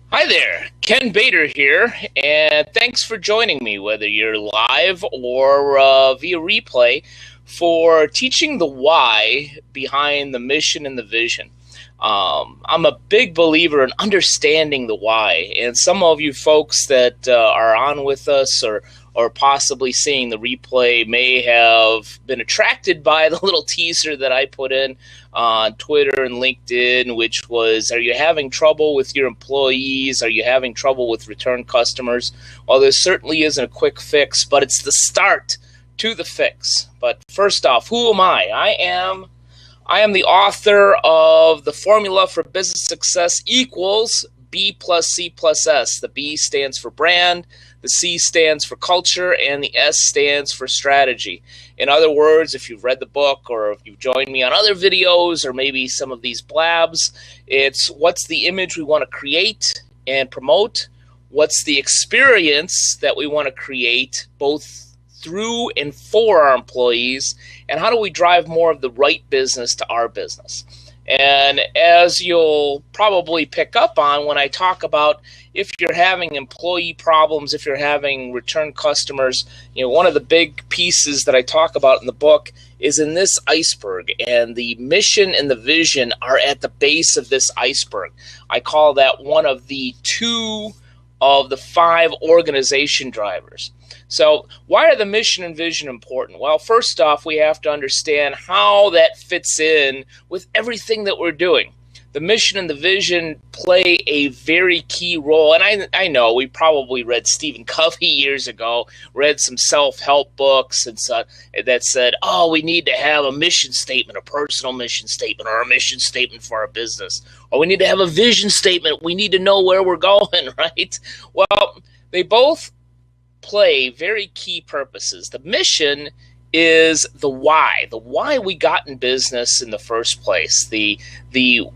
Hi there, Ken Bader here, and thanks for joining me, whether you're live or via replay, for teaching the why behind the mission and the vision. I'm a big believer in understanding the why, and some of you folks that are on with us or possibly seeing the replay may have been attracted by the little teaser that I put in on Twitter and LinkedIn, which was, are you having trouble with your employees? Are you having trouble with return customers? Well, there certainly isn't a quick fix, but it's the start to the fix. But first off, who am I? I am the author of The Formula for Business Success equals B plus C plus S. The B stands for brand, the C stands for culture, and the S stands for strategy. In other words, if you've read the book or if you've joined me on other videos or maybe some of these blabs, it's what's the image we want to create and promote, what's the experience that we want to create both through and for our employees, and how do we drive more of the right business to our business. And as you'll probably pick up on when I talk about if you're having employee problems, if you're having return customers, one of the big pieces that I talk about in the book is in this iceberg, and the mission and the vision are at the base of this iceberg. I call that one of the 2 of the 5 organization drivers. So why are the mission and vision important? Well, first off, we have to understand how that fits in with everything that we're doing. The mission and the vision play a very key role. And I know we probably read Stephen Covey years ago, read some self-help books and such that said, oh, we need to have a mission statement, a personal mission statement, or a mission statement for our business. Or we need to have a vision statement. We need to know where we're going, right? Well, they both play very key purposes. The mission is the why we got in business in the first place. The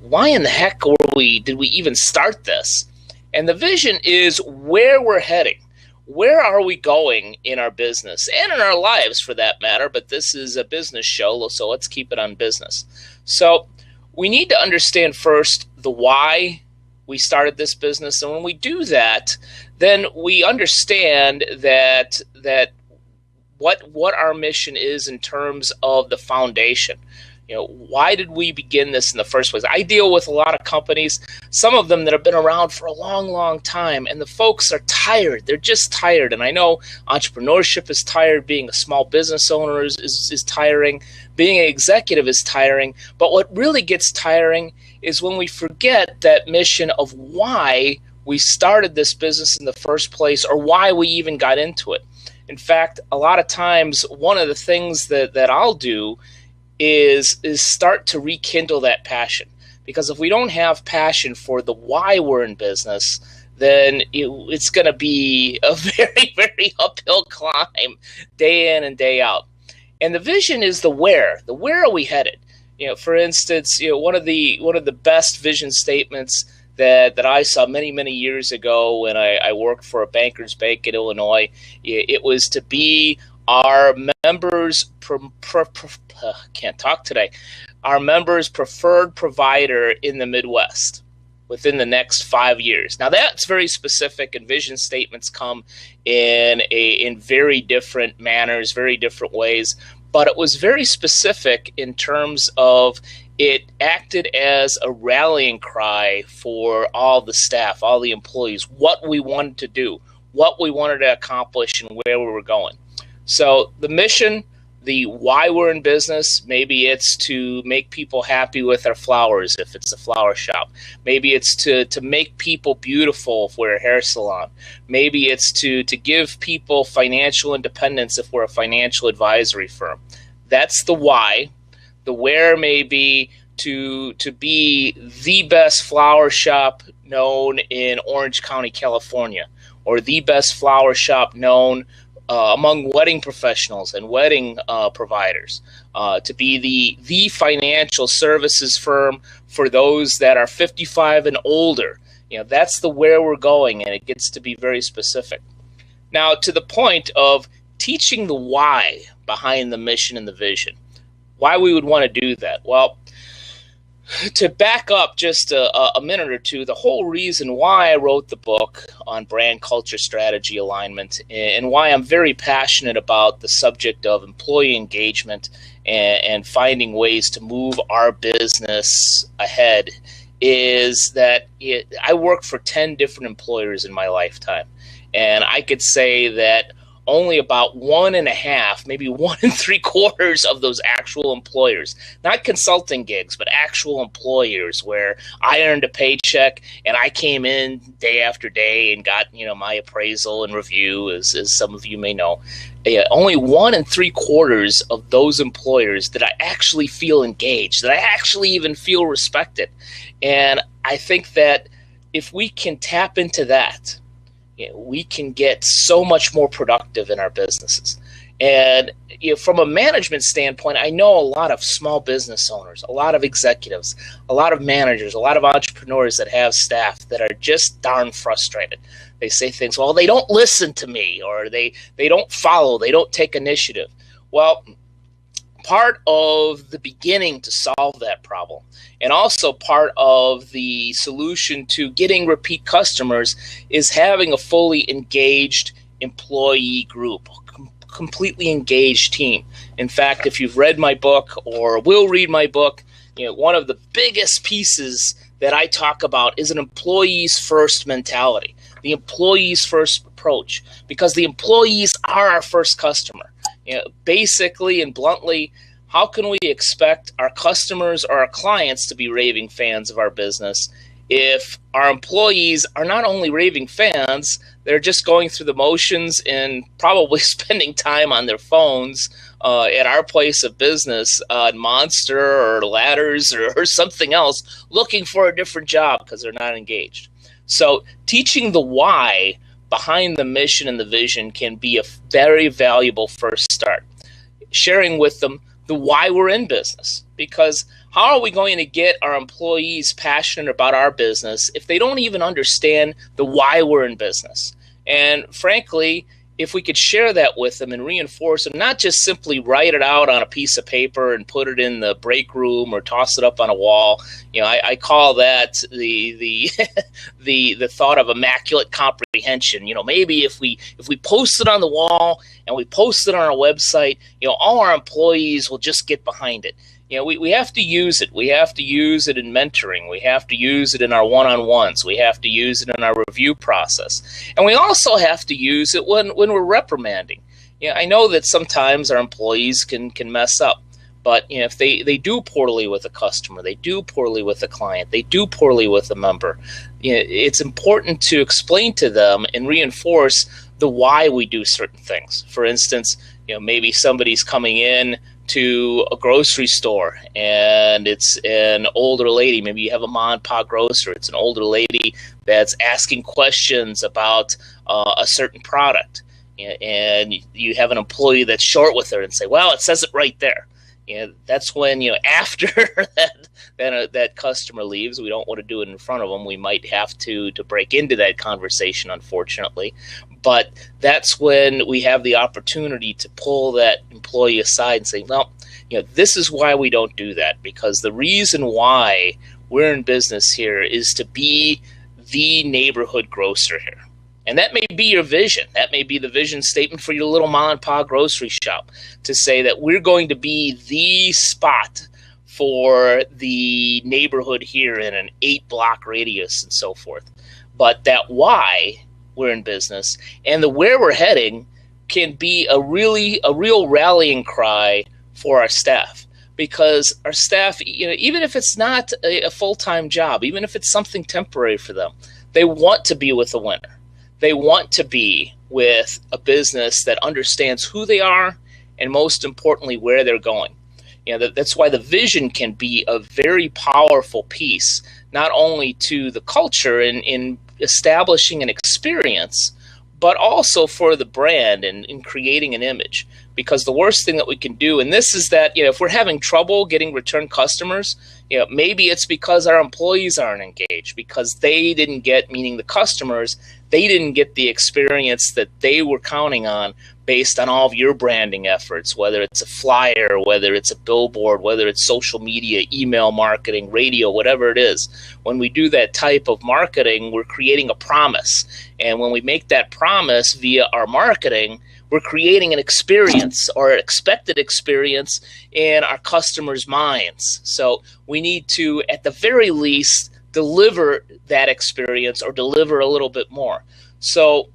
why in the heck did we even start this? And the vision is where we're heading. Where are we going in our business and in our lives for that matter? But this is a business show, so let's keep it on business. So we need to understand first the why we started this business, and when we do that, then we understand that what our mission is in terms of the foundation. Why did we begin this in the first place? I deal with a lot of companies, some of them that have been around for a long, long time, and the folks are tired. They're just tired. And I know entrepreneurship is tired. Being a small business owner is tiring. Being an executive is tiring. But what really gets tiring is when we forget that mission of why we started this business in the first place or why we even got into it. In fact, a lot of times, one of the things that I'll do is start to rekindle that passion. Because if we don't have passion for the why we're in business, then it's going to be a very, very uphill climb day in and day out. And the vision is the where. The where are we headed? For instance, one of the best vision statements that I saw many, many years ago when I worked for a banker's bank in Illinois, it was to be our members' our members' preferred provider in the Midwest within the next 5 years. Now that's very specific, and vision statements come in very different manners, very different ways. But it was very specific in terms of it acted as a rallying cry for all the staff, all the employees, what we wanted to do, what we wanted to accomplish, and where we were going. So the mission, the why we're in business, maybe it's to make people happy with their flowers if it's a flower shop. Maybe it's to make people beautiful if we're a hair salon. Maybe it's to give people financial independence if we're a financial advisory firm. That's the why. The where may be to be the best flower shop known in Orange County, California, or the best flower shop known among wedding professionals and wedding providers, to be the financial services firm for those that are 55 and older. That's the where we're going, and it gets to be very specific. Now, to the point of teaching the why behind the mission and the vision, why we would want to do that. Well, To back up just a minute or two, the whole reason why I wrote the book on brand culture strategy alignment and why I'm very passionate about the subject of employee engagement and finding ways to move our business ahead is that I worked for 10 different employers in my lifetime. And I could say that only about 1.5, maybe 1 3/4 of those actual employers, not consulting gigs, but actual employers where I earned a paycheck and I came in day after day and got, my appraisal and review, as some of you may know. Only 1 3/4 of those employers did I actually feel engaged, that I actually even feel respected. And I think that if we can tap into that, we can get so much more productive in our businesses. And from a management standpoint, I know a lot of small business owners, a lot of executives, a lot of managers, a lot of entrepreneurs that have staff that are just darn frustrated. They say things, well, they don't listen to me, or they don't follow, they don't take initiative. Well, part of the beginning to solve that problem, and also part of the solution to getting repeat customers, is having a fully engaged employee group, completely engaged team. In fact, if you've read my book or will read my book, one of the biggest pieces that I talk about is an employees first mentality, the employees first approach, because the employees are our first customer. Basically and bluntly, how can we expect our customers or our clients to be raving fans of our business if our employees are not only raving fans, they're just going through the motions and probably spending time on their phones at our place of business, Monster or Ladders or something else, looking for a different job because they're not engaged. So teaching the why behind the mission and the vision can be a very valuable first start. Sharing with them the why we're in business, because how are we going to get our employees passionate about our business if they don't even understand the why we're in business? And frankly, if we could share that with them and reinforce them, not just simply write it out on a piece of paper and put it in the break room or toss it up on a wall, I call that the the thought of immaculate comprehension. Maybe if we post it on the wall and we post it on our website, all our employees will just get behind it. We have to use it. We have to use it in mentoring. We have to use it in our one-on-ones. We have to use it in our review process. And we also have to use it when we're reprimanding. I know that sometimes our employees can mess up. But if they do poorly with a customer, they do poorly with a client, they do poorly with a member, it's important to explain to them and reinforce the why we do certain things. For instance, maybe somebody's coming in to a grocery store and it's an older lady. Maybe you have a mom and pop grocer. It's an older lady that's asking questions about a certain product, and you have an employee that's short with her and say, well, it says it right there. That's when, after that customer leaves, we don't want to do it in front of them. We might have to break into that conversation, unfortunately. But that's when we have the opportunity to pull that employee aside and say, well, this is why we don't do that, because the reason why we're in business here is to be the neighborhood grocer here. And that may be your vision. That may be the vision statement for your little mom and pop grocery shop, to say that we're going to be the spot for the neighborhood here in an 8-block radius and so forth. But that why we're in business and the where we're heading can be a real rallying cry for our staff. Because our staff, even if it's not a full-time job, even if it's something temporary for them, they want to be with a winner. They want to be with a business that understands who they are and, most importantly, where they're going. That's why the vision can be a very powerful piece, not only to the culture in establishing an experience, but also for the brand and in creating an image. Because the worst thing that we can do, and this is that, if we're having trouble getting return customers, maybe it's because our employees aren't engaged, because they didn't get, meaning the customers, they didn't get the experience that they were counting on based on all of your branding efforts, whether it's a flyer, whether it's a billboard, whether it's social media, email marketing, radio, whatever it is. When we do that type of marketing, we're creating a promise. And when we make that promise via our marketing, we're creating an experience or an expected experience in our customers' minds. So we need to, at the very least, deliver that experience or deliver a little bit more. So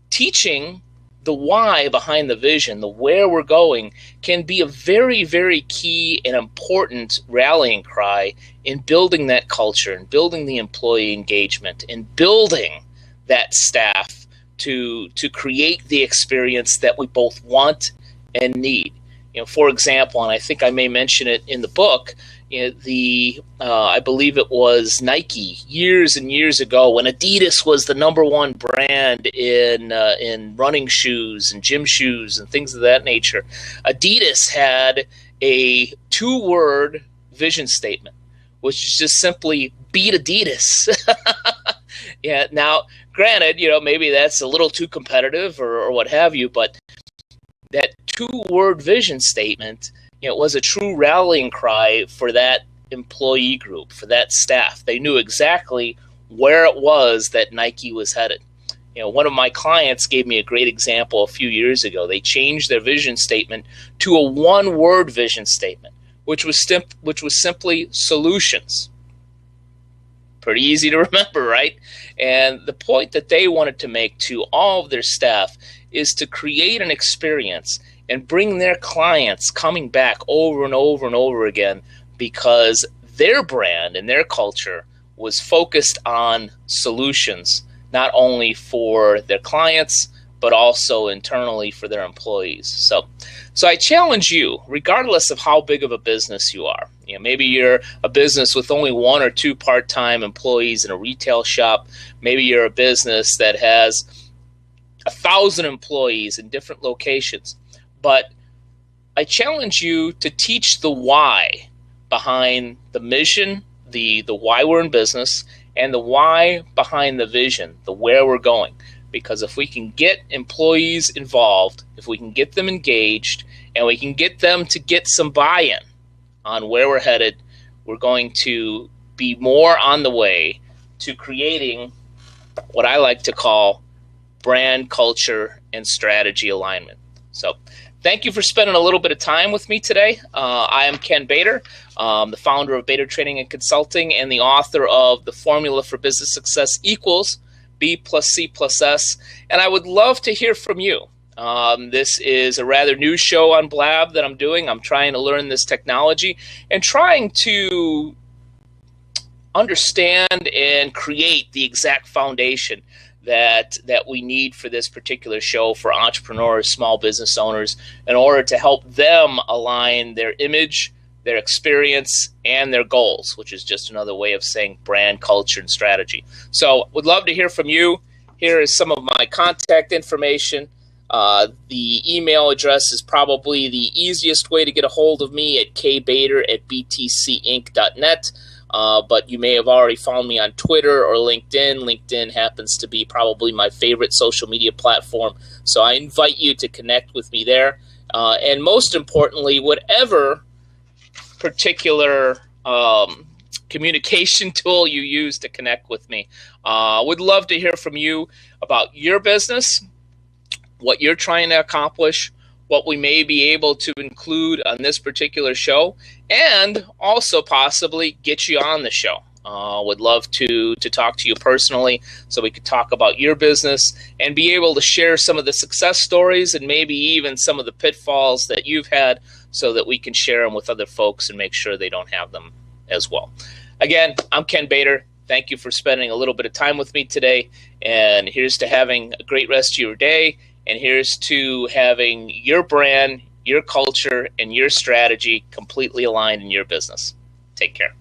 teaching the why behind the vision, the where we're going, can be a very, very key and important rallying cry in building that culture and building the employee engagement and building that staff to create the experience that we both want and need. For example, and I think I may mention it in the book, I believe it was Nike years and years ago when Adidas was the number one brand in running shoes and gym shoes and things of that nature. Adidas had a 2-word vision statement, which is just simply beat Adidas. Yeah. Now, granted, maybe that's a little too competitive or what have you, but that 2-word vision statement, it was a true rallying cry for that employee group, for that staff. They knew exactly where it was that Nike was headed. One of my clients gave me a great example a few years ago. They changed their vision statement to a 1-word vision statement, which was simply solutions. Pretty easy to remember, right? And the point that they wanted to make to all of their staff is to create an experience and bring their clients coming back over and over and over again because their brand and their culture was focused on solutions, not only for their clients, but also internally for their employees. So I challenge you, regardless of how big of a business you are. Maybe you're a business with only 1 or 2 part-time employees in a retail shop. Maybe you're a business that has 1,000 employees in different locations. But I challenge you to teach the why behind the mission, the why we're in business, and the why behind the vision, the where we're going. Because if we can get employees involved, if we can get them engaged, and we can get them to get some buy-in on where we're headed, we're going to be more on the way to creating what I like to call brand, culture, and strategy alignment. So thank you for spending a little bit of time with me today. I am Ken Bader, the founder of Bader Training and Consulting and the author of The Formula for Business Success Equals B+C+S, and I would love to hear from you. This is a rather new show on Blab that I'm doing. I'm trying to learn this technology and trying to understand and create the exact foundation that we need for this particular show for entrepreneurs, small business owners, in order to help them align their image, their experience, and their goals, which is just another way of saying brand, culture, and strategy. So would love to hear from you. Here is some of my contact information. The email address is probably the easiest way to get a hold of me at kbader@btcinc.net. But you may have already found me on Twitter or LinkedIn. LinkedIn happens to be probably my favorite social media platform. So I invite you to connect with me there. And most importantly, whatever particular communication tool you use to connect with me, would love to hear from you about your business, what you're trying to accomplish, what we may be able to include on this particular show, and also possibly get you on the show. Would love to talk to you personally so we could talk about your business and be able to share some of the success stories and maybe even some of the pitfalls that you've had so that we can share them with other folks and make sure they don't have them as well. Again, I'm Ken Bader. Thank you for spending a little bit of time with me today. And here's to having a great rest of your day. And here's to having your brand, your culture, and your strategy completely aligned in your business. Take care.